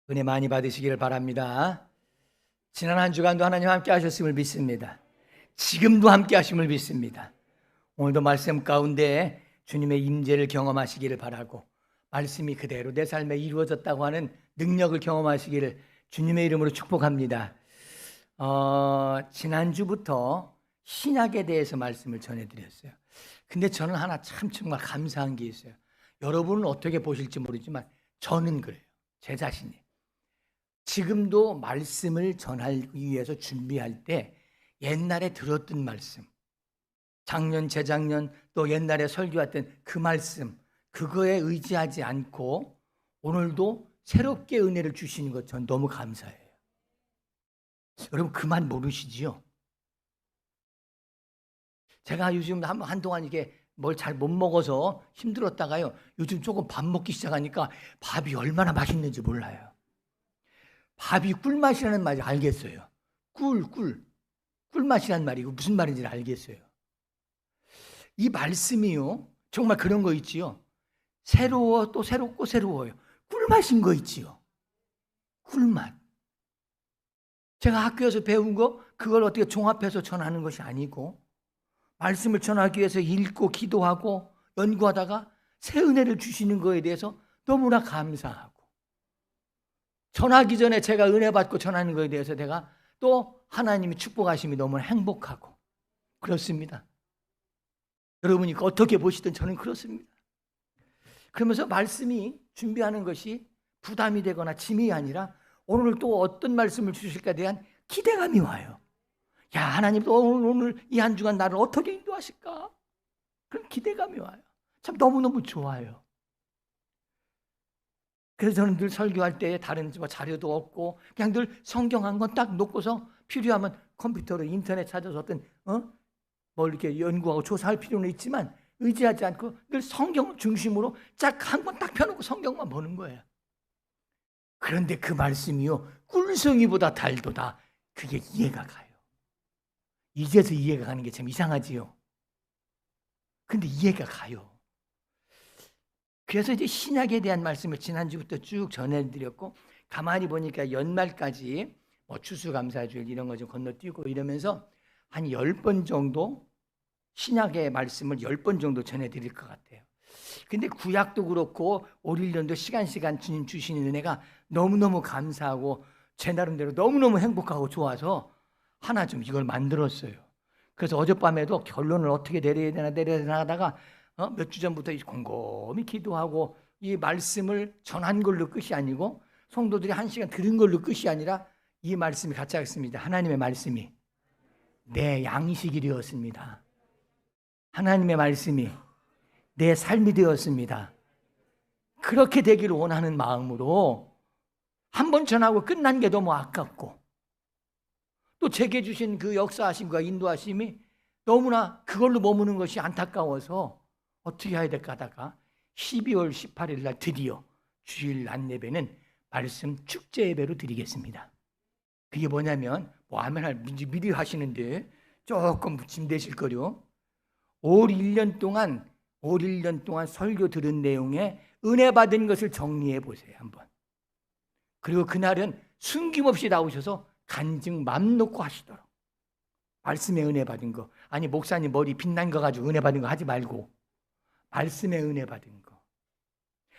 은혜 많이 받으시기를 바랍니다. 지난 한 주간도 하나님 함께 하셨음을 믿습니다. 지금도 함께 하심을 믿습니다. 오늘도 말씀 가운데 주님의 임재를 경험하시기를 바라고, 말씀이 그대로 내 삶에 이루어졌다고 하는 능력을 경험하시기를 주님의 이름으로 축복합니다. 지난주부터 신약에 대해서 말씀을 전해드렸어요. 근데 저는 하나 참 정말 감사한 게 있어요. 여러분은 어떻게 보실지 모르지만 저는 그래요. 제 자신이. 지금도 말씀을 전하기 위해서 준비할 때 옛날에 들었던 말씀, 작년, 재작년 또 옛날에 설교했던 그 말씀, 그거에 의지하지 않고 오늘도 새롭게 은혜를 주시는 것 전 너무 감사해요. 여러분 그만 모르시지요? 제가 요즘 한동안 이게 뭘 잘 못 먹어서 힘들었다가요, 요즘 조금 밥 먹기 시작하니까 밥이 얼마나 맛있는지 몰라요. 밥이 꿀맛이라는 말을 알겠어요. 꿀맛이라는 말이 무슨 말인지 알겠어요. 이 말씀이요, 정말 그런 거 있지요. 새로워 또 새롭고 새로워요. 꿀맛인 거 있지요. 꿀맛. 제가 학교에서 배운 거 그걸 어떻게 종합해서 전하는 것이 아니고, 말씀을 전하기 위해서 읽고 기도하고 연구하다가 새 은혜를 주시는 거에 대해서 너무나 감사하고, 전하기 전에 제가 은혜 받고 전하는 거에 대해서 내가 또 하나님이 축복하심이 너무 행복하고 그렇습니다. 여러분이 어떻게 보시든 저는 그렇습니다. 그러면서 말씀이 준비하는 것이 부담이 되거나 짐이 아니라 오늘 또 어떤 말씀을 주실까에 대한 기대감이 와요. 야, 하나님 또 오늘 이 한 주간 나를 어떻게 인도하실까? 그런 기대감이 와요. 참 너무너무 좋아요. 그래서 저는 늘 설교할 때 다른 자료도 없고 그냥 늘 성경 한 권 딱 놓고서 필요하면 컴퓨터로 인터넷 찾아서 어떤 뭘 이렇게 연구하고 조사할 필요는 있지만 의지하지 않고 늘 성경 중심으로 쫙 한 권 딱 펴놓고 성경만 보는 거예요. 그런데 그 말씀이요, 꿀송이보다 달도다. 그게 이해가 가요. 이제서 이해가 가는 게 참 이상하지요. 근데 이해가 가요. 그래서 이제 신약에 대한 말씀을 지난주부터 쭉 전해드렸고, 가만히 보니까 연말까지 추수감사주일 이런 거 좀 건너뛰고 이러면서 한 10번 정도 신약의 말씀을 10번 정도 전해드릴 것 같아요. 근데 구약도 그렇고 올 1년도 시간 주님 주시는 은혜가 너무너무 감사하고 제 나름대로 너무너무 행복하고 좋아서 하나 좀 이걸 만들었어요. 그래서 어젯밤에도 결론을 어떻게 내려야 되나 하다가 몇 주 전부터 곰곰이 기도하고, 이 말씀을 전한 걸로 끝이 아니고 성도들이 1시간 들은 걸로 끝이 아니라 이 말씀이 같이 하겠습니다. 하나님의 말씀이 내 양식이 되었습니다. 하나님의 말씀이 내 삶이 되었습니다. 그렇게 되기를 원하는 마음으로 한 번 전하고 끝난 게 너무 아깝고, 또 제게 주신 그 역사하심과 인도하심이 너무나 그걸로 머무는 것이 안타까워서 어떻게 해야 될까 하다가 12월 18일 날 드디어 주일 안예배는 말씀 축제 예배로 드리겠습니다. 그게 뭐냐면 아멘 미리 하시는데 조금 짐되실 거요. 올 1년 동안 설교 들은 내용에 은혜 받은 것을 정리해 보세요, 한번. 그리고 그날은 숨김없이 나오셔서 간증 맘 놓고 하시도록. 말씀에 은혜 받은 거, 아니 목사님 머리 빛난 거 가지고 은혜 받은 거 하지 말고 말씀에 은혜 받은 거.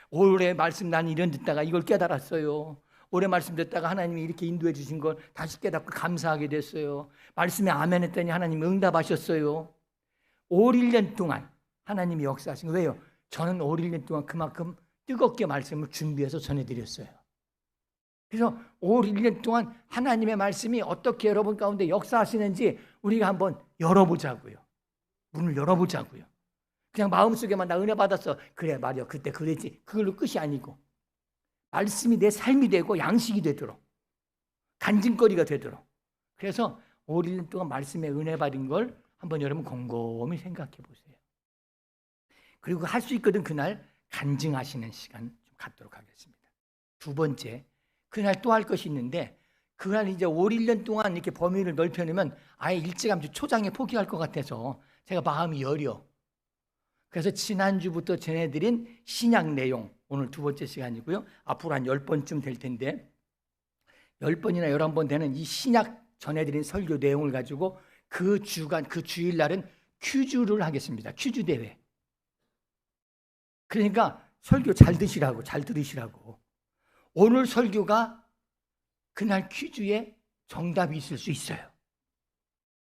올해 말씀 난 이런 듣다가 이걸 깨달았어요. 올해 말씀 듣다가 하나님이 이렇게 인도해 주신 걸 다시 깨닫고 감사하게 됐어요. 말씀에 아멘 했더니 하나님이 응답하셨어요. 올 1년 동안 하나님이 역사하신 거. 왜요? 저는 올 1년 동안 그만큼 뜨겁게 말씀을 준비해서 전해드렸어요. 그래서 올 1년 동안 하나님의 말씀이 어떻게 여러분 가운데 역사하시는지 우리가 한번 열어보자고요. 문을 열어보자고요. 그냥 마음속에만 나 은혜 받았어, 그래 말이야 그때 그랬지, 그걸로 끝이 아니고 말씀이 내 삶이 되고 양식이 되도록, 간증거리가 되도록. 그래서 올 1년 동안 말씀에 은혜 받은 걸 한번 여러분 곰곰이 생각해 보세요. 그리고 할 수 있거든 그날 간증하시는 시간 좀 갖도록 하겠습니다. 두 번째, 그날 또 할 것이 있는데, 그날 이제 올 1년 동안 이렇게 범위를 넓혀놓으면 아예 일찌감치 초장에 포기할 것 같아서 제가 마음이 여려. 그래서 지난주부터 전해드린 신약 내용, 오늘 두 번째 시간이고요. 앞으로 한 10번쯤 될 텐데 10번이나 11번 되는 이 신약 전해드린 설교 내용을 가지고 그 주간, 그 주일날은 퀴즈를 하겠습니다. 퀴즈 대회. 그러니까 설교 잘 드시라고, 잘 들으시라고. 오늘 설교가 그날 퀴즈에 정답이 있을 수 있어요.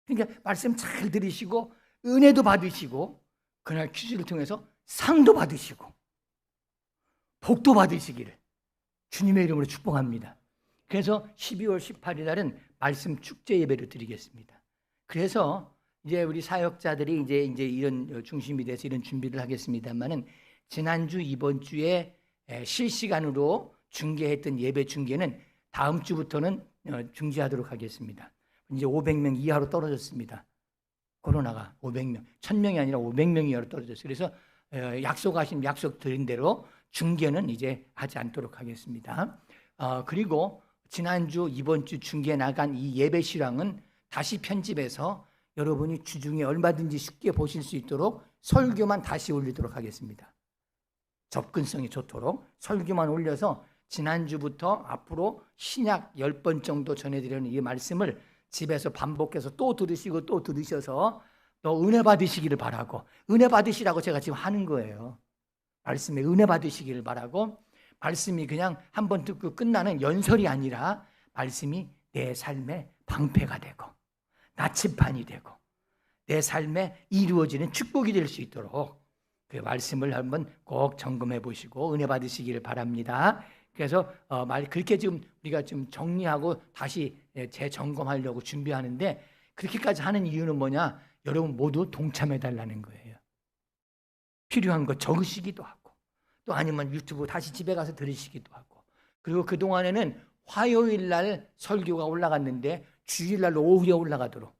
그러니까 말씀 잘 들으시고 은혜도 받으시고 그날 퀴즈를 통해서 상도 받으시고 복도 받으시기를 주님의 이름으로 축복합니다. 그래서 12월 18일 날은 말씀 축제 예배를 드리겠습니다. 그래서 이제 우리 사역자들이 이제 이런 중심이 돼서 이런 준비를 하겠습니다만은 지난주 이번 주에 실시간으로 중계했던 예배 중계는 다음 주부터는 중지하도록 하겠습니다. 이제 500명 이하로 떨어졌습니다. 코로나가 500명, 1000명이 아니라 500명 이하로 떨어졌어요. 그래서 약속 드린 대로 중계는 이제 하지 않도록 하겠습니다. 그리고 지난주 이번 주 중계에 나간 이 예배 실황은 다시 편집해서 여러분이 주중에 얼마든지 쉽게 보실 수 있도록 설교만 다시 올리도록 하겠습니다. 접근성이 좋도록 설교만 올려서 지난주부터 앞으로 신약 10번 정도 전해드리는 이 말씀을 집에서 반복해서 또 들으시고 또 들으셔서 또 은혜 받으시기를 바라고, 은혜 받으시라고 제가 지금 하는 거예요. 말씀에 은혜 받으시기를 바라고, 말씀이 그냥 한번 듣고 끝나는 연설이 아니라 말씀이 내 삶의 방패가 되고 나침반이 되고 내 삶에 이루어지는 축복이 될 수 있도록 그 말씀을 한번 꼭 점검해 보시고 은혜 받으시기를 바랍니다. 그래서 그렇게 지금 우리가 좀 정리하고 다시 재점검하려고 준비하는데, 그렇게까지 하는 이유는 뭐냐? 여러분 모두 동참해 달라는 거예요. 필요한 거 적으시기도 하고 또 아니면 유튜브 다시 집에 가서 들으시기도 하고, 그리고 그동안에는 화요일 날 설교가 올라갔는데 주일 날 오후에 올라가도록,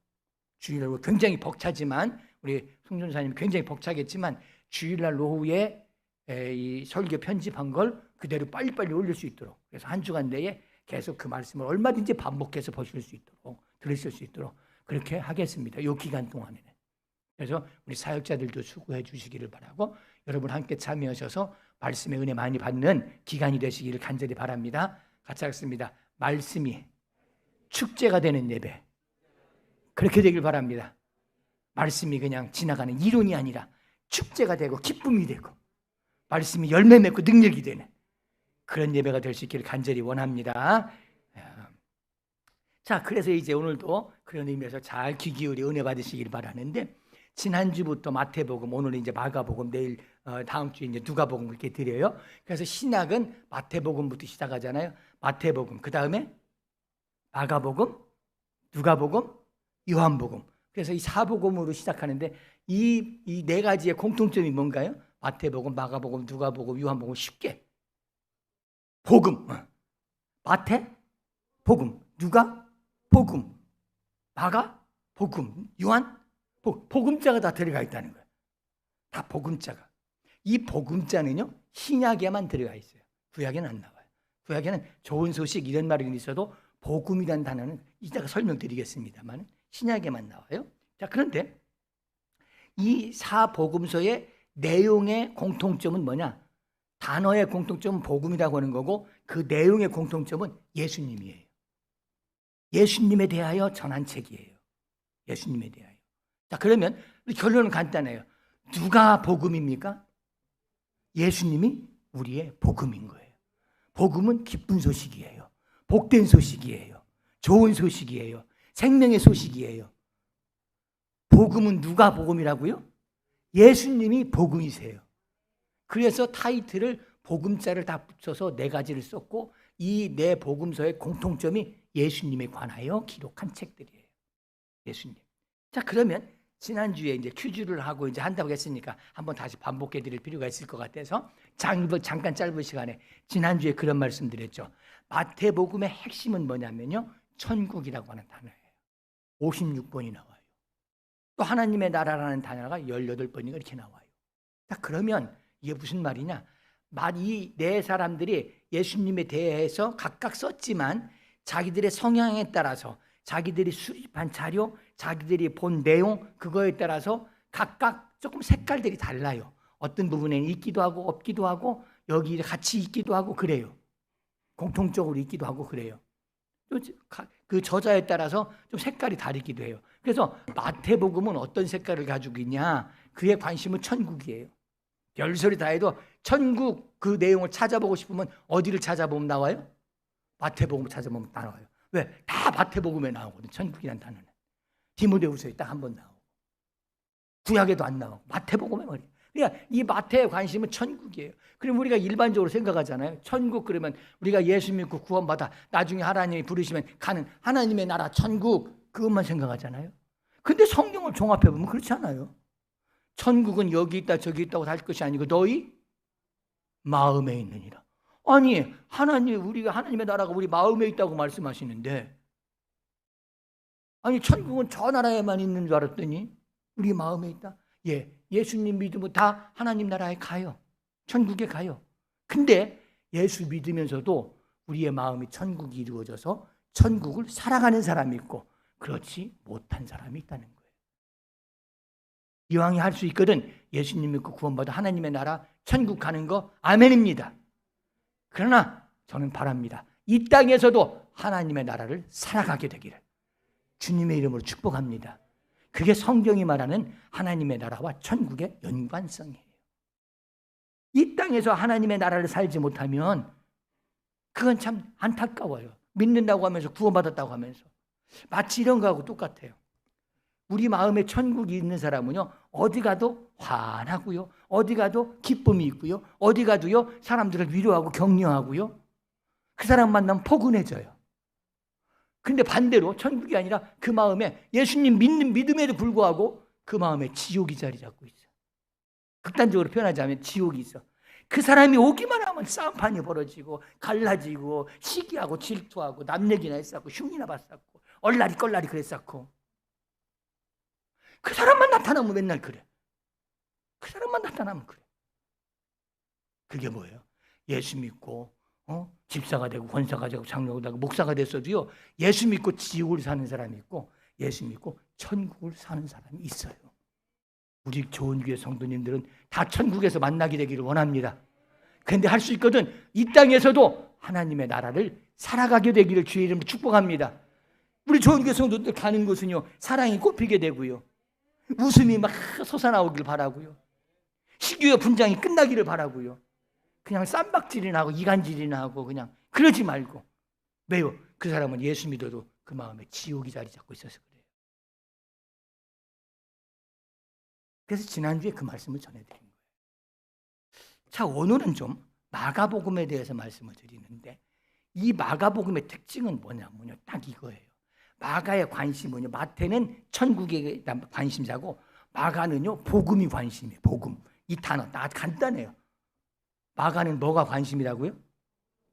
주일날 굉장히 벅차지만 우리 송전사님 굉장히 벅차겠지만 주일 날 오후에 이 설교 편집한 걸 그대로 빨리빨리 올릴 수 있도록, 그래서 한 주간 내에 계속 그 말씀을 얼마든지 반복해서 보실 수 있도록, 들으실 수 있도록 그렇게 하겠습니다. 이 기간 동안에는. 그래서 우리 사역자들도 수고해 주시기를 바라고, 여러분 함께 참여하셔서 말씀의 은혜 많이 받는 기간이 되시기를 간절히 바랍니다. 같이 하겠습니다. 말씀이 축제가 되는 예배, 그렇게 되길 바랍니다. 말씀이 그냥 지나가는 이론이 아니라 축제가 되고 기쁨이 되고 말씀이 열매 맺고 능력이 되는 그런 예배가 될 수 있기를 간절히 원합니다. 자, 그래서 이제 오늘도 그런 의미에서 잘 귀 기울여 은혜 받으시길 바라는데, 지난주부터 마태복음, 오늘 이제 마가복음, 내일 다음 주에 이제 누가복음 그렇게 드려요. 그래서 신약은 마태복음부터 시작하잖아요. 마태복음, 그 다음에 마가복음, 누가복음, 요한복음. 그래서 이 사복음으로 시작하는데 이 네 가지의 공통점이 뭔가요? 마태복음, 마가복음, 누가복음, 요한복음. 쉽게 복음, 마태 복음, 누가 복음, 마가 복음, 요한 복음자가 다 들어가 있다는 거예요. 다 복음자가. 이 복음자는요 신약에만 들어가 있어요. 구약에는 안 나와요. 구약에는 좋은 소식 이런 말이 있어도 복음이라는 단어는 이따가 설명드리겠습니다만 신약에만 나와요. 자, 그런데 이 사복음서의 내용의 공통점은 뭐냐? 단어의 공통점은 복음이라고 하는 거고, 그 내용의 공통점은 예수님이에요. 예수님에 대하여 전한 책이에요. 예수님에 대하여. 자, 그러면 결론은 간단해요. 누가 복음입니까? 예수님이 우리의 복음인 거예요. 복음은 기쁜 소식이에요. 복된 소식이에요. 좋은 소식이에요. 생명의 소식이에요. 복음은 누가 복음이라고요? 예수님이 복음이세요. 그래서 타이틀을 복음자를 다 붙여서 네 가지를 썼고, 이 네 복음서의 공통점이 예수님에 관하여 기록한 책들이에요. 예수님. 자, 그러면 지난주에 이제 퀴즈를 하고 이제 한다고 했으니까 한번 다시 반복해 드릴 필요가 있을 것 같아서 잠깐 짧은 시간에 지난주에 그런 말씀 드렸죠. 마태복음의 핵심은 뭐냐면요, 천국이라고 하는 단어예요. 56번이 나와요. 또 하나님의 나라라는 단어가 18번인가 이렇게 나와요. 자, 그러면 이게 무슨 말이냐? 이 네 사람들이 예수님에 대해서 각각 썼지만 자기들의 성향에 따라서, 자기들이 수집한 자료, 자기들이 본 내용, 그거에 따라서 각각 조금 색깔들이 달라요. 어떤 부분에는 있기도 하고 없기도 하고 여기 같이 있기도 하고 그래요. 공통적으로 있기도 하고 그래요. 그 저자에 따라서 좀 색깔이 다르기도 해요. 그래서 마태복음은 어떤 색깔을 가지고 있냐? 그의 관심은 천국이에요. 별소리 다 해도 천국 그 내용을 찾아보고 싶으면 어디를 찾아보면 나와요? 마태복음을 찾아보면 나와요. 왜? 다 마태복음에 나오거든. 천국이라는 단어는. 디모데후서에 딱 한 번 나오고 구약에도 안 나오고 마태복음에 말이에요. 그러니까 이 마태의 관심은 천국이에요. 그럼 우리가 일반적으로 생각하잖아요. 천국 그러면 우리가 예수 믿고 구원받아 나중에 하나님이 부르시면 가는 하나님의 나라 천국 그것만 생각하잖아요. 근데 성경을 종합해 보면 그렇지 않아요. 천국은 여기 있다 저기 있다고 할 것이 아니고 너희 마음에 있느니라. 아니 우리가 하나님의 나라가 우리 마음에 있다고 말씀하시는데 아니 천국은 저 나라에만 있는 줄 알았더니 우리 마음에 있다. 예수님 믿으면 다 하나님 나라에 가요. 천국에 가요. 근데 예수 믿으면서도 우리의 마음이 천국이 이루어져서 천국을 살아가는 사람이 있고 그렇지 못한 사람이 있다는 거예요. 이왕이 할 수 있거든 예수님 믿고 구원받아 하나님의 나라 천국 가는 거 아멘입니다. 그러나 저는 바랍니다. 이 땅에서도 하나님의 나라를 살아가게 되기를 주님의 이름으로 축복합니다. 그게 성경이 말하는 하나님의 나라와 천국의 연관성이에요. 이 땅에서 하나님의 나라를 살지 못하면 그건 참 안타까워요. 믿는다고 하면서 구원받았다고 하면서 마치 이런 거하고 똑같아요. 우리 마음에 천국이 있는 사람은요 어디 가도 환하고요 어디 가도 기쁨이 있고요 어디 가도요 사람들을 위로하고 격려하고요 그 사람 만나면 포근해져요. 근데 반대로 천국이 아니라 그 마음에 예수님 믿는 믿음에도 불구하고 그 마음에 지옥이 자리 잡고 있어요. 극단적으로 표현하자면 지옥이 있어. 그 사람이 오기만 하면 싸움판이 벌어지고 갈라지고 시기하고 질투하고 남 얘기나 했었고 흉이나 봤었고 얼라리 껄라리 그랬었고 그 사람만 나타나면 맨날 그래. 그 사람만 나타나면 그래. 그게 뭐예요? 예수 믿고 집사가 되고 권사가 되고 장로가 되고 목사가 됐어도요 예수 믿고 지옥을 사는 사람이 있고 예수 믿고 천국을 사는 사람이 있어요. 우리 좋은 교회 성도님들은 다 천국에서 만나게 되기를 원합니다. 그런데 할 수 있거든 이 땅에서도 하나님의 나라를 살아가게 되기를 주의 이름으로 축복합니다. 우리 좋은 교회 성도들 가는 곳은요 사랑이 꽃피게 되고요 웃음이 막 솟아나오길 바라고요 시기와 분장이 끝나기를 바라고요 그냥 쌈박질이나 하고 이간질이나 하고 그냥 그러지 말고 왜요? 그 사람은 예수 믿어도 그 마음에 지옥이 자리 잡고 있어서 그래요. 그래서 지난주에 그 말씀을 전해드린 거예요. 자, 오늘은 좀 마가복음에 대해서 말씀을 드리는데 이 마가복음의 특징은 뭐냐면요 딱 이거예요. 마가의 관심은요 마태는 천국에 대한 관심자고 마가는요 복음이 관심이에요. 복음. 이 단어 아주 간단해요. 마가는 뭐가 관심이라고요?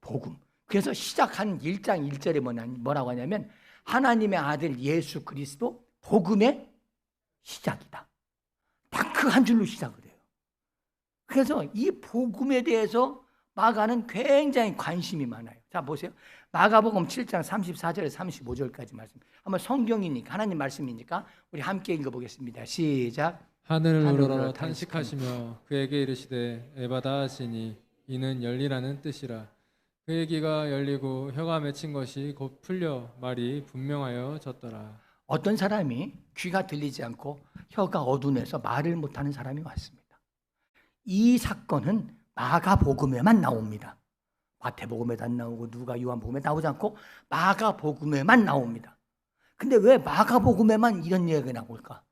복음. 그래서 시작한 1장 1절에 뭐라고 하냐면 하나님의 아들 예수 그리스도 복음의 시작이다. 딱 그 한 줄로 시작을 해요. 그래서 이 복음에 대해서 마가는 굉장히 관심이 많아요. 자 보세요. 마가복음 7장 34절에서 35절까지 말씀. 한번 성경이니까 하나님 말씀이니까 우리 함께 읽어보겠습니다. 시작. 하늘을 우러러 탄식하시며 그에게 이르시되 에바다 하시니 이는 열리라는 뜻이라. 그의 귀가 열리고 혀가 맺힌 것이 곧 풀려 말이 분명하여 졌더라. 어떤 사람이 귀가 들리지 않고 혀가 어두워서 말을 못하는 사람이 왔습니다. 이 사건은 마가복음에만 나옵니다. 마태복음에도 안 나오고 누가 요한복음에 나오지 않고 마가복음에만 나옵니다. 근데 왜 마가복음에만 이런 이야기가 나올까?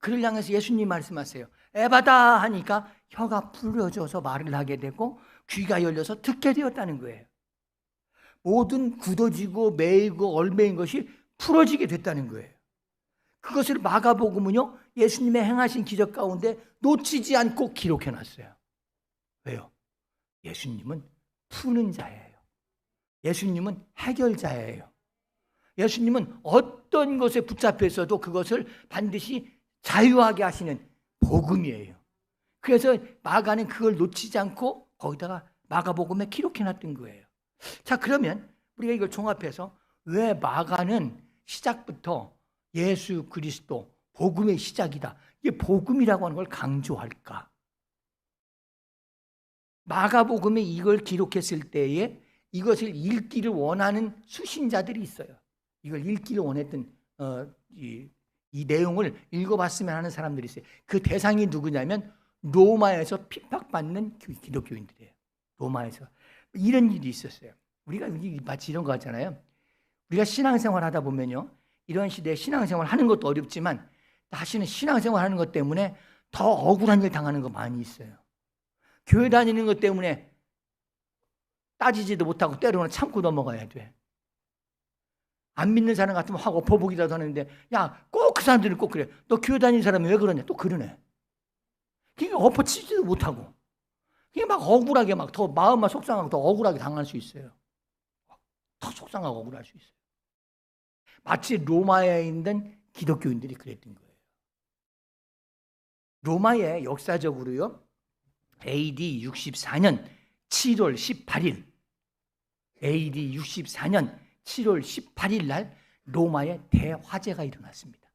그를 향해서 예수님 말씀하세요. 에바다 하니까 혀가 풀려져서 말을 하게 되고 귀가 열려서 듣게 되었다는 거예요. 모든 굳어지고 매이고 얼매인 것이 풀어지게 됐다는 거예요. 그것을 마가복음은요 예수님의 행하신 기적 가운데 놓치지 않고 기록해놨어요. 왜요? 예수님은 푸는 자예요. 예수님은 해결자예요. 예수님은 어떤 것에 붙잡혀 있어도 그것을 반드시 자유하게 하시는 복음이에요. 그래서 마가는 그걸 놓치지 않고 거기다가 마가복음에 기록해놨던 거예요. 자, 그러면 우리가 이걸 종합해서 왜 마가는 시작부터 예수 그리스도 복음의 시작이다, 이게 복음이라고 하는 걸 강조할까? 마가복음이 이걸 기록했을 때에 이것을 읽기를 원하는 수신자들이 있어요. 이걸 읽기를 원했던 이 내용을 읽어봤으면 하는 사람들이 있어요. 그 대상이 누구냐면 로마에서 핍박받는 기독교인들이에요. 로마에서 이런 일이 있었어요. 우리가 마치 이런 거 하잖아요. 우리가 신앙생활 하다 보면요, 이런 시대에 신앙생활 하는 것도 어렵지만 다시는 신앙생활 하는 것 때문에 더 억울한 일 당하는 거 많이 있어요. 교회 다니는 것 때문에 따지지도 못하고 때로는 참고 넘어가야 돼. 안 믿는 사람 같으면 확 엎어보기라도 하는데, 야, 꼭 그 사람들은 꼭 그래. 너 교회 다니는 사람이 왜 그러냐? 또 그러네. 그러니까 엎어치지도 못하고, 그게 막 억울하게 막 더 마음만 속상하고 더 억울하게 당할 수 있어요. 더 속상하고 억울할 수 있어요. 마치 로마에 있는 기독교인들이 그랬던 거예요. 로마에 역사적으로요, AD 64년 7월 18일, AD 64년 7월 18일 날 로마에 대화재가 일어났습니다.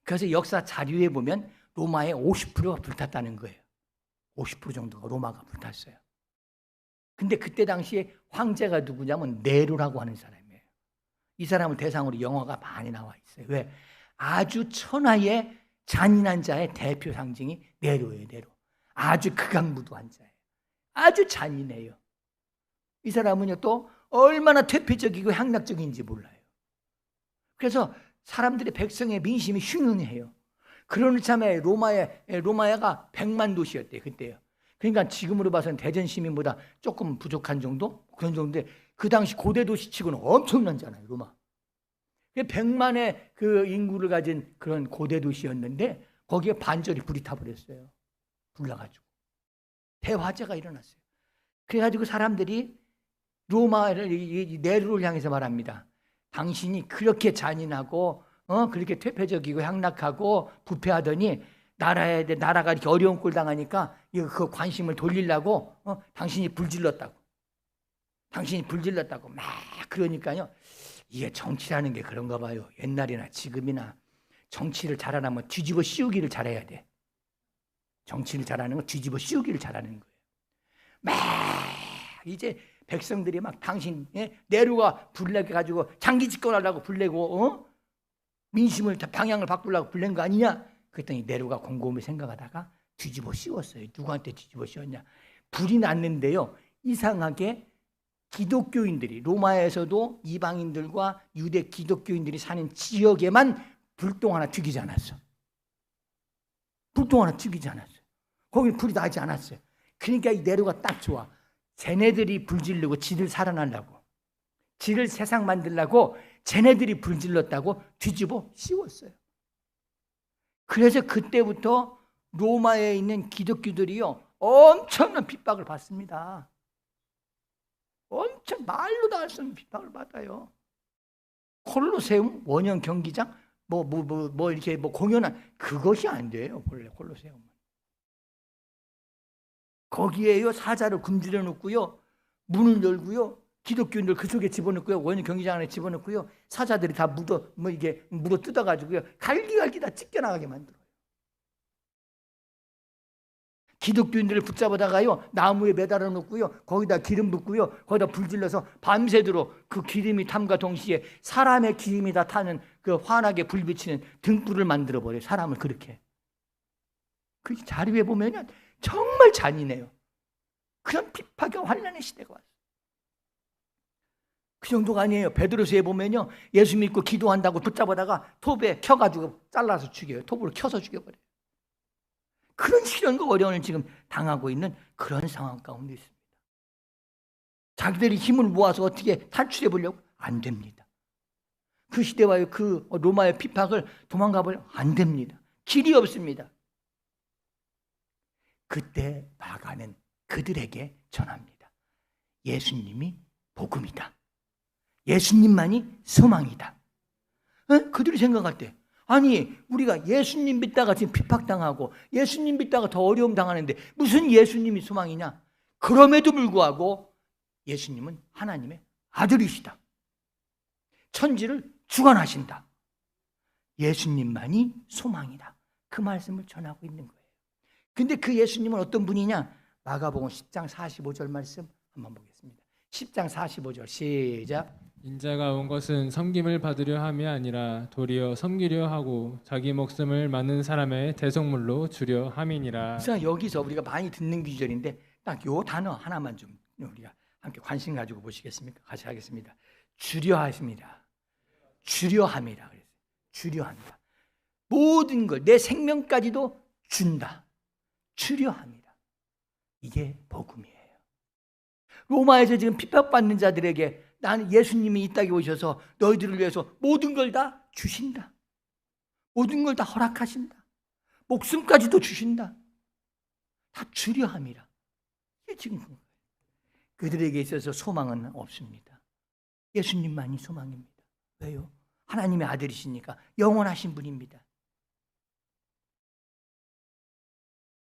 그래서 역사 자료에 보면 로마의 50%가 불탔다는 거예요. 50% 정도가 로마가 불탔어요. 근데 그때 당시에 황제가 누구냐면 네로라고 하는 사람이에요. 이 사람은 대상으로 영화가 많이 나와 있어요. 왜? 아주 천하의 잔인한 자의 대표 상징이 네로예요. 네로. 아주 극악무도한 자예요. 아주 잔인해요. 이 사람은요, 또 얼마나 퇴폐적이고 향락적인지 몰라요. 그래서 사람들의 백성의 민심이 흉흉해요. 그러는 참에 로마가 100만 도시였대요. 그때요. 그러니까 지금으로 봐서는 대전 시민보다 조금 부족한 정도? 그런 정도인데 그 당시 고대 도시치고는 엄청난잖아요. 로마. 100만의 그 인구를 가진 그런 고대 도시였는데 거기에 반절이 불이 타버렸어요. 불나가지고. 대화재가 일어났어요. 그래가지고 사람들이 로마를 네로를 향해서 말합니다. 당신이 그렇게 잔인하고 그렇게 퇴폐적이고 향락하고 부패하더니 나라가 이렇게 어려운 꼴 당하니까 그 관심을 돌리려고 당신이 불질렀다고. 당신이 불질렀다고 막 그러니까요. 이게 정치라는 게 그런가 봐요. 옛날이나 지금이나 정치를 잘하려면 뒤집어 씌우기를 잘해야 돼. 정치를 잘하는 건 뒤집어 씌우기를 잘하는 거예요. 막 이제 백성들이 막 당신 네로가 불내게 가지고 장기 집권하려고 불내고 민심을 방향을 바꾸려고 불낸 거 아니냐? 그랬더니 네로가 곰곰이 생각하다가 뒤집어 씌웠어요. 누구한테 뒤집어 씌웠냐? 불이 났는데요. 이상하게 기독교인들이 로마에서도 이방인들과 유대 기독교인들이 사는 지역에만 불똥 하나 튀기지 않았어. 불똥 하나 튀기지 않았어요. 거기 불이 나지 않았어요. 그러니까 이 네로가 딱 좋아. 쟤네들이 불지르고 지를 살아나려고, 지를 세상 만들려고 쟤네들이 불질렀다고 뒤집어 씌웠어요. 그래서 그때부터 로마에 있는 기독교들이요 엄청난 핍박을 받습니다. 엄청 말로도 할 수 없는 핍박을 받아요. 콜로세움 원형 경기장 이렇게 공연한 그것이 안 돼요. 원래 콜로세움은 거기에요 사자를 굶주려 놓고요 문을 열고요 기독교인들 그 속에 집어넣고요 원형 경기장 안에 집어넣고요 사자들이 다 물어 뜯어가지고요 갈기갈기 다 찢겨나가게 만들어요. 기독교인들을 붙잡아다가요 나무에 매달아 놓고요 거기다 기름 붓고요 거기다 불질러서 밤새도록 그 기름이 탐과 동시에 사람의 기름이 다 타는 그 환하게 불 비치는 등불을 만들어 버려요. 사람을 그렇게. 그 자료에 보면은 정말 잔인해요. 그런 핍박과 환난의 시대가 왔어요. 그 정도가 아니에요. 베드로서에 보면요 예수 믿고 기도한다고 붙잡아다가 톱에 켜가지고 잘라서 죽여요. 톱으로 켜서 죽여버려요. 그런 시련과 어려움을 지금 당하고 있는 그런 상황 가운데 있습니다. 자기들이 힘을 모아서 어떻게 탈출해 보려고 안 됩니다. 그 시대와의 그 로마의 핍박을 도망가 보려고 안 됩니다. 길이 없습니다. 그때 마가는 그들에게 전합니다. 예수님이 복음이다. 예수님만이 소망이다. 그들이 생각할 때 아니 우리가 예수님 믿다가 지금 핍박당하고 예수님 믿다가 더 어려움 당하는데 무슨 예수님이 소망이냐? 그럼에도 불구하고 예수님은 하나님의 아들이시다. 천지를 주관하신다. 예수님만이 소망이다. 그 말씀을 전하고 있는 거예요. 근데 그 예수님은 어떤 분이냐? 마가복음 10장 45절 말씀 한번 보겠습니다. 10장 45절 시작. 인자가 온 것은 섬김을 받으려 함이 아니라 도리어 섬기려 하고 자기 목숨을 많은 사람의 대속물로 주려 함이니라. 그래서 여기서 우리가 많이 듣는 구절인데 딱 요 단어 하나만 좀 우리가 함께 관심 가지고 보시겠습니까? 같이 하겠습니다. 주려 하십니다. 주려 함이라 그랬어요. 주려 합니다. 모든 걸 내 생명까지도 준다. 주려 합니다. 이게 복음이에요. 로마에서 지금 핍박받는 자들에게 나는 예수님이 이 땅에 오셔서 너희들을 위해서 모든 걸 다 주신다. 모든 걸 다 허락하신다. 목숨까지도 주신다. 다 주려 함이라. 이게 지금 그들에게 있어서 소망은 없습니다. 예수님만이 소망입니다. 왜요? 하나님의 아들이시니까 영원하신 분입니다.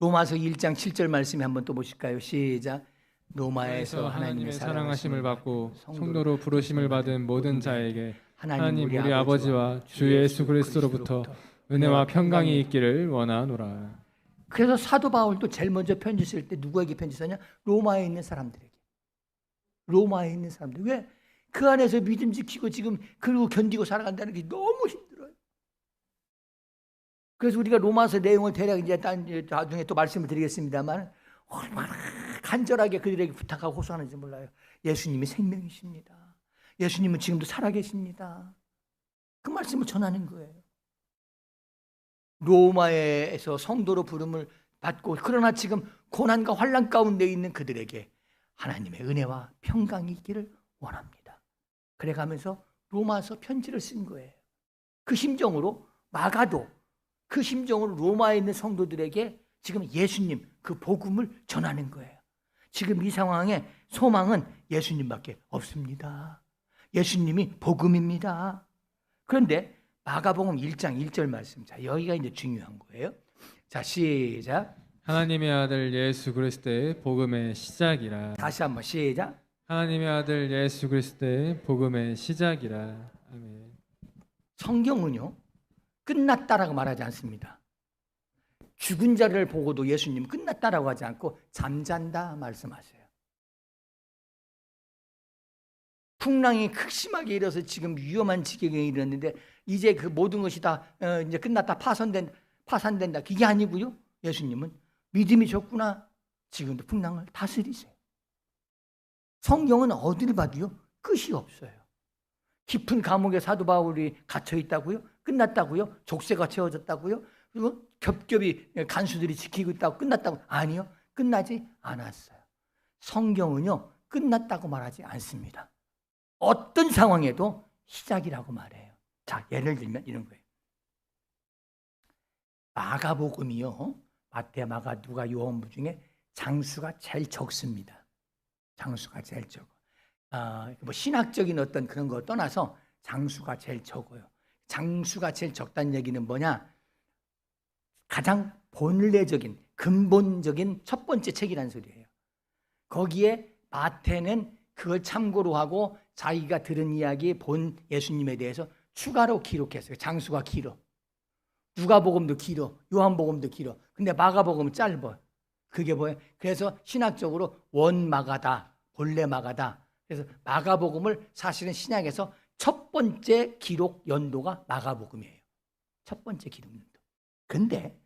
로마서 1장 7절 말씀에 한번 또 보실까요? 시작. 로마에서 하나님의 사랑하심을 받고 성도로 부르심을 받은 모든 자에게 하나님 우리 아버지와 주 예수 그리스도로부터 은혜와 평강이 있기를 원하노라. 그래서 사도 바울도 제일 먼저 편지 쓸 때 누구에게 편지 썼냐? 로마에 있는 사람들에게. 로마에 있는 사람들. 왜? 그 안에서 믿음 지키고 지금 그리고 견디고 살아간다는 게 너무 힘들어요. 그래서 우리가 로마서 내용을 대략 이제 나중에 또 말씀을 드리겠습니다만 얼마나 간절하게 그들에게 부탁하고 호소하는지 몰라요. 예수님이 생명이십니다. 예수님은 지금도 살아계십니다. 그 말씀을 전하는 거예요. 로마에서 성도로 부름을 받고 그러나 지금 고난과 환난 가운데 있는 그들에게 하나님의 은혜와 평강이 있기를 원합니다. 그래가면서 로마서 편지를 쓴 거예요. 그 심정으로 마가도 그 심정으로 로마에 있는 성도들에게 지금 예수님 그 복음을 전하는 거예요. 지금 이 상황에 소망은 예수님밖에 없습니다. 예수님이 복음입니다. 그런데 마가복음 1장 1절 말씀. 자, 여기가 이제 중요한 거예요. 자, 시작. 하나님의 아들 예수 그리스도의 복음의 시작이라. 다시 한번 시작. 하나님의 아들 예수 그리스도의 복음의 시작이라. 아멘. 성경은요 끝났다라고 말하지 않습니다. 죽은 자를 보고도 예수님 끝났다라고 하지 않고 잠잔다 말씀하세요. 풍랑이 극심하게 일어서 지금 위험한 지경에 이르렀는데 이제 그 모든 것이 다 이제 끝났다 파산된다 그게 아니고요. 예수님은 믿음이 좋구나. 지금도 풍랑을 다스리세요. 성경은 어디를 봐도요 끝이 없어요. 깊은 감옥에 사도 바울이 갇혀 있다고요? 끝났다고요? 족쇄가 채워졌다고요? 그리고 겹겹이 간수들이 지키고 있다고 끝났다고? 아니요. 끝나지 않았어요. 성경은요 끝났다고 말하지 않습니다. 어떤 상황에도 시작이라고 말해요. 자, 예를 들면 이런 거예요. 마가복음이요. 마태, 마가, 누가, 요한복음 중에 장수가 제일 적습니다. 장수가 제일 적어. 뭐 신학적인 어떤 그런 거 떠나서 장수가 제일 적어요. 장수가 제일 적다는 얘기는 뭐냐? 가장 본래적인 근본적인 첫 번째 책이라는 소리예요. 거기에 마태는 그걸 참고로 하고 자기가 들은 이야기 본 예수님에 대해서 추가로 기록했어요. 장수가 길어. 누가복음도 길어. 요한복음도 길어. 근데 마가복음은 짧아. 그게 뭐예요? 그래서 신학적으로 원마가다. 본래 마가다. 그래서 마가복음을 사실은 신약에서 첫 번째 기록 연도가 마가복음이에요. 첫 번째 기록 연도. 근데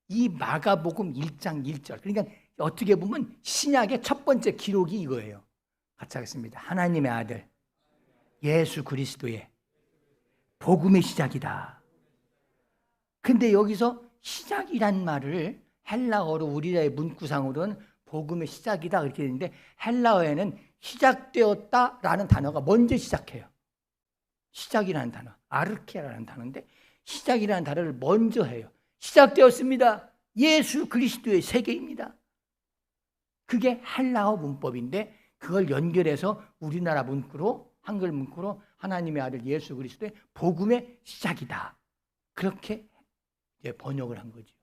이 마가복음 1장 1절. 그러니까 어떻게 보면 신약의 첫 번째 기록이 이거예요. 같이 하겠습니다. 하나님의 아들 예수 그리스도의 복음의 시작이다. 근데 여기서 시작이란 말을 헬라어로 우리나라의 문구상으로는 복음의 시작이다 그렇게 되는데 헬라어에는 시작되었다라는 단어가 먼저 시작해요. 시작이라는 단어, 아르케라는 단어인데 시작이라는 단어를 먼저 해요. 시작되었습니다. 예수 그리스도의 세계입니다. 그게 헬라어 문법인데 그걸 연결해서 우리나라 문구로 한글 문구로 하나님의 아들 예수 그리스도의 복음의 시작이다. 그렇게 이제 번역을 한 거죠.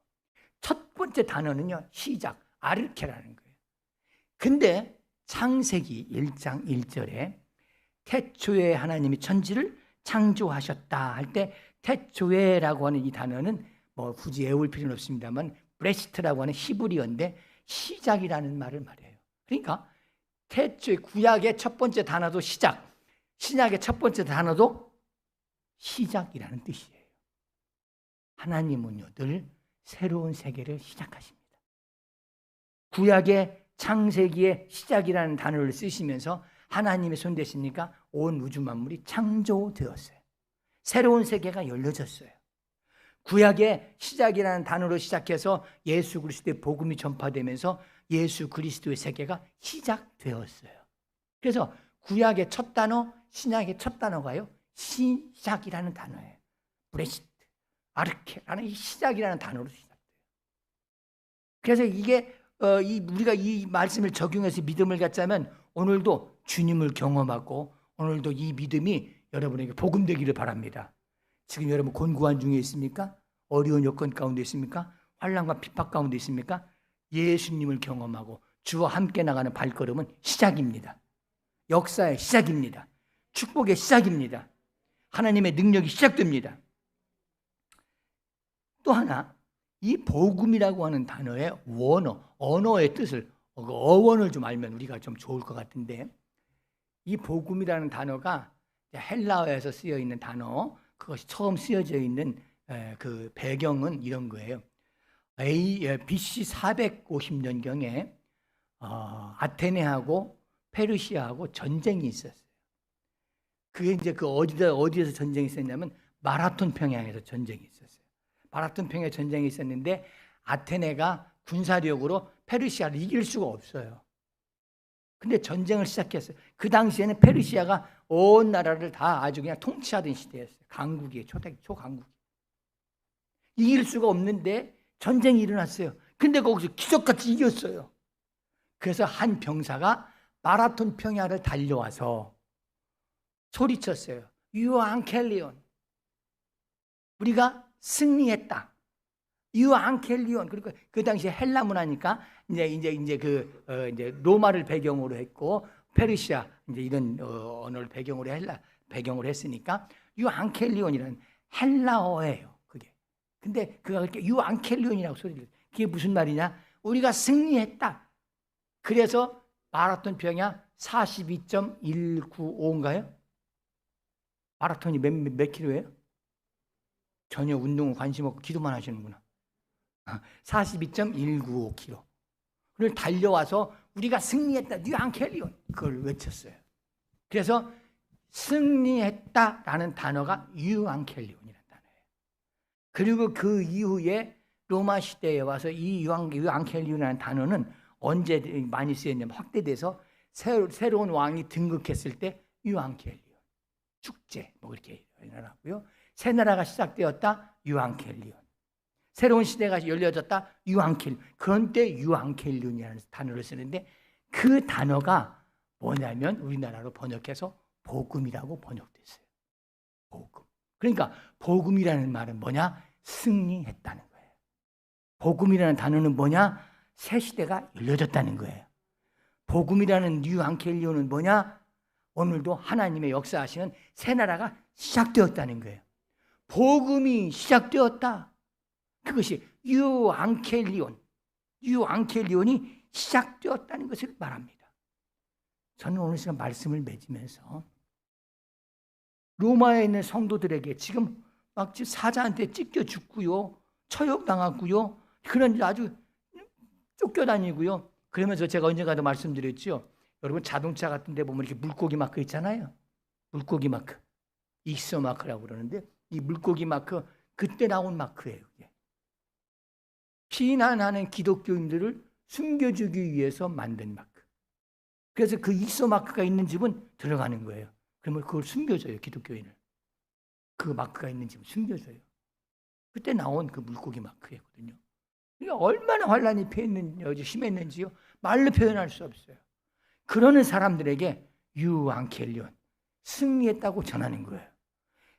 첫 번째 단어는요. 시작, 아르케라는 거예요. 근데 창세기 1장 1절에 태초에 하나님이 천지를 창조하셨다 할 때 태초에라고 하는 이 단어는 뭐 굳이 외울 필요는 없습니다만 브레시트라고 하는 히브리어인데 시작이라는 말을 말해요. 그러니까 태초에 구약의 첫 번째 단어도 시작, 신약의 첫 번째 단어도 시작이라는 뜻이에요. 하나님은요, 늘 새로운 세계를 시작하십니다. 구약의 창세기의 시작이라는 단어를 쓰시면서 하나님의 손 대시니까 온 우주 만물이 창조되었어요. 새로운 세계가 열려졌어요. 구약의 시작이라는 단어로 시작해서 예수 그리스도의 복음이 전파되면서 예수 그리스도의 세계가 시작되었어요. 그래서 구약의 첫 단어, 신약의 첫 단어가요, 시작이라는 단어예요. 브레시트, 아르케라는 이 시작이라는 단어로 시작돼요. 그래서 이게 우리가 이 말씀을 적용해서 믿음을 갖자면 오늘도 주님을 경험하고 오늘도 이 믿음이 여러분에게 복음되기를 바랍니다. 지금 여러분 곤고한 중에 있습니까? 어려운 여건 가운데 있습니까? 환난과 핍박 가운데 있습니까? 예수님을 경험하고 주와 함께 나가는 발걸음은 시작입니다. 역사의 시작입니다. 축복의 시작입니다. 하나님의 능력이 시작됩니다. 또 하나, 이 복음이라고 하는 단어의 언어의 뜻을, 어원을 좀 알면 우리가 좀 좋을 것 같은데, 이 복음이라는 단어가 헬라어에서 쓰여 있는 단어, 그것이 처음 쓰여져 있는 그 배경은 이런 거예요. BC 450년경에 아테네하고 페르시아하고 전쟁이 있었어요. 그게 이제 어디에서 전쟁이 있었냐면 마라톤 평야에서 전쟁이 있었어요. 마라톤 평야 전쟁이 있었는데 아테네가 군사력으로 페르시아를 이길 수가 없어요. 근데 전쟁을 시작했어요. 그 당시에는 페르시아가 온 나라를 다 아주 그냥 통치하던 시대였어요. 강국이에요. 초강국. 이길 수가 없는데 전쟁이 일어났어요. 근데 거기서 기적같이 이겼어요. 그래서 한 병사가 마라톤 평야를 달려와서 소리쳤어요. 유앙켈리온. 우리가 승리했다. 유앙켈리온. 그러니까 그 당시에 헬라 문화니까 이제 로마를 배경으로 했고 페르시아 이제 이런 언어를 배경으로 배경으로 했으니까 유앙켈리온이라는 헬라어예요. 그게. 근데 그가 그렇게 유앙켈리온이라고 소리를. 그게 무슨 말이냐? 우리가 승리했다. 그래서 마라톤 평야 42.195인가요? 마라톤이 몇 킬로예요? 전혀 운동은 관심 없고 기도만 하시는구나. 42.195km를 달려와서 우리가 승리했다. 뉴앙켈리온. 그걸 외쳤어요. 그래서 승리했다라는 단어가 유앙켈리온이라는 단어예요. 그리고 그 이후에 로마 시대에 와서 이 유앙켈리온이라는 단어는 언제 많이 쓰였냐면 확대돼서 새로운 왕이 등극했을 때 유앙켈리온. 축제 뭐 이렇게 일어나고요. 새 나라가 시작되었다. 유앙켈리온. 새로운 시대가 열려졌다. 유앙켈리온. 그런데 유앙켈리온이라는 단어를 쓰는데 그 단어가 뭐냐면 우리나라로 번역해서 복음이라고 번역됐어요. 복음. 그러니까 복음이라는 말은 뭐냐? 승리했다는 거예요. 복음이라는 단어는 뭐냐? 새 시대가 열려졌다는 거예요. 복음이라는 유앙켈리온은 뭐냐? 오늘도 하나님의 역사하시는 새 나라가 시작되었다는 거예요. 복음이 시작되었다. 그것이 유앙켈리온, 유앙켈리온이 시작되었다는 것을 말합니다. 저는 오늘 시간 말씀을 맺으면서 로마에 있는 성도들에게 지금 막 사자한테 찢겨 죽고요, 처형당하고요, 그런 아주 쫓겨다니고요. 그러면서 제가 언젠가도 말씀드렸죠. 여러분 자동차 같은 데 보면 이렇게 물고기 마크 있잖아요. 물고기 마크, 익서 마크라고 그러는데 이 물고기 마크 그때 나온 마크예요. 이게. 피난하는 기독교인들을 숨겨주기 위해서 만든 마크. 그래서 그 익서 마크가 있는 집은 들어가는 거예요. 그러면 그걸 숨겨줘요. 기독교인을. 그 마크가 있는 집은 숨겨줘요. 그때 나온 그 물고기 마크였거든요. 이게 얼마나 환란이 심했는지요. 말로 표현할 수 없어요. 그러는 사람들에게 유앙켈리온, 승리했다고 전하는 거예요.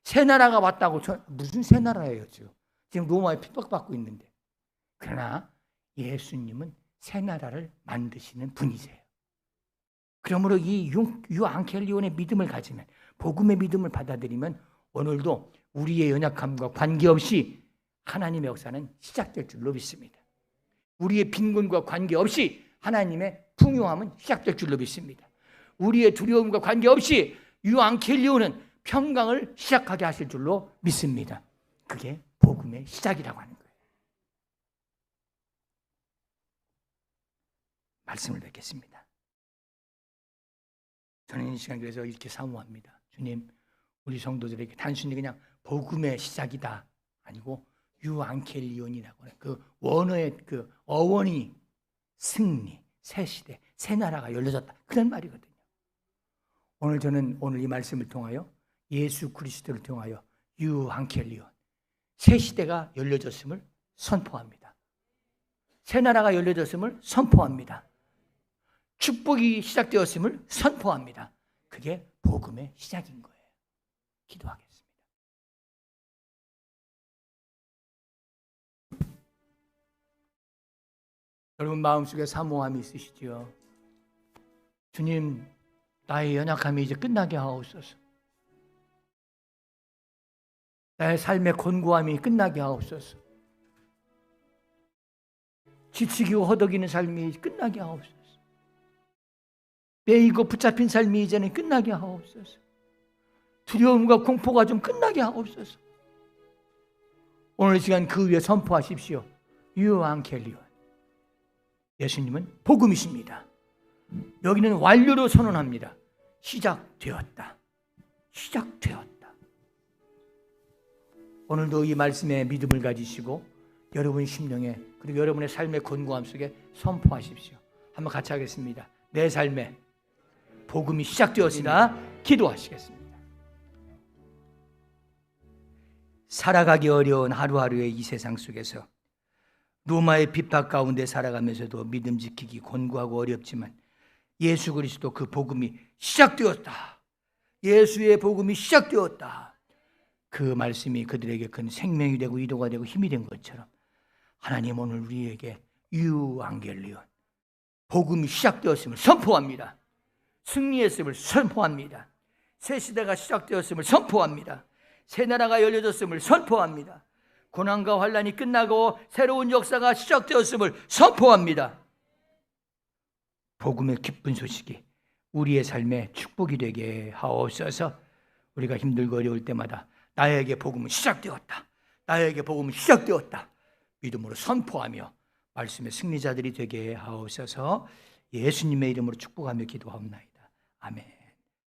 새 나라가 왔다고 무슨 새 나라예요 지금? 지금 로마에 핍박받고 있는데. 그러나 예수님은 새 나라를 만드시는 분이세요. 그러므로 이 유앙켈리온의 믿음을 가지면, 복음의 믿음을 받아들이면 오늘도 우리의 연약함과 관계없이 하나님의 역사는 시작될 줄로 믿습니다. 우리의 빈곤과 관계없이 하나님의 풍요함은 시작될 줄로 믿습니다. 우리의 두려움과 관계없이 유앙켈리온은 평강을 시작하게 하실 줄로 믿습니다. 그게 복음의 시작이라고 하는 거예요. 말씀을 뵙겠습니다. 저는 이 시간 그래서 이렇게 사모합니다. 주님, 우리 성도들에게 단순히 그냥 복음의 시작이다 아니고 유앙켈리온이라고 해요. 그 원어의 그 어원이 승리, 새 시대, 새 나라가 열려졌다, 그런 말이거든요. 오늘 저는 오늘 이 말씀을 통하여 예수 그리스도를 통하여 유앙켈리온, 새 시대가 열려졌음을 선포합니다. 새 나라가 열려졌음을 선포합니다. 축복이 시작되었음을 선포합니다. 그게 복음의 시작인 거예요. 기도하겠습니다. 여러분 마음속에 사모함이 있으시지요? 주님, 나의 연약함이 이제 끝나게 하옵소서. 나의 삶의 곤고함이 끝나게 하옵소서. 지치고 허덕이는 삶이 끝나게 하옵소서. 매이고 붙잡힌 삶이 이제는 끝나게 하옵소서. 두려움과 공포가 좀 끝나게 하옵소서. 오늘 시간 그 위에 선포하십시오. 유앙켈리온. 예수님은 복음이십니다. 여기는 완료로 선언합니다. 시작되었다. 시작되었다. 오늘도 이 말씀에 믿음을 가지시고 여러분 심령에 그리고 여러분의 삶의 곤고함 속에 선포하십시오. 한번 같이 하겠습니다. 내 삶에 복음이 시작되었으나 기도하시겠습니다. 살아가기 어려운 하루하루의 이 세상 속에서 로마의 핍박 가운데 살아가면서도 믿음 지키기 곤고하고 어렵지만 예수 그리스도 그 복음이 시작되었다. 예수의 복음이 시작되었다. 그 말씀이 그들에게 큰 생명이 되고 위로가 되고 힘이 된 것처럼 하나님 오늘 우리에게 유앙겔리온, 복음이 시작되었음을 선포합니다. 승리했음을 선포합니다. 새 시대가 시작되었음을 선포합니다. 새 나라가 열려졌음을 선포합니다. 고난과 환난이 끝나고 새로운 역사가 시작되었음을 선포합니다. 복음의 기쁜 소식이 우리의 삶에 축복이 되게 하옵소서. 우리가 힘들고 어려울 때마다 나에게 복음은 시작되었다. 나에게 복음은 시작되었다. 믿음으로 선포하며 말씀의 승리자들이 되게 하옵소서. 예수님의 이름으로 축복하며 기도하옵나이다. 아멘.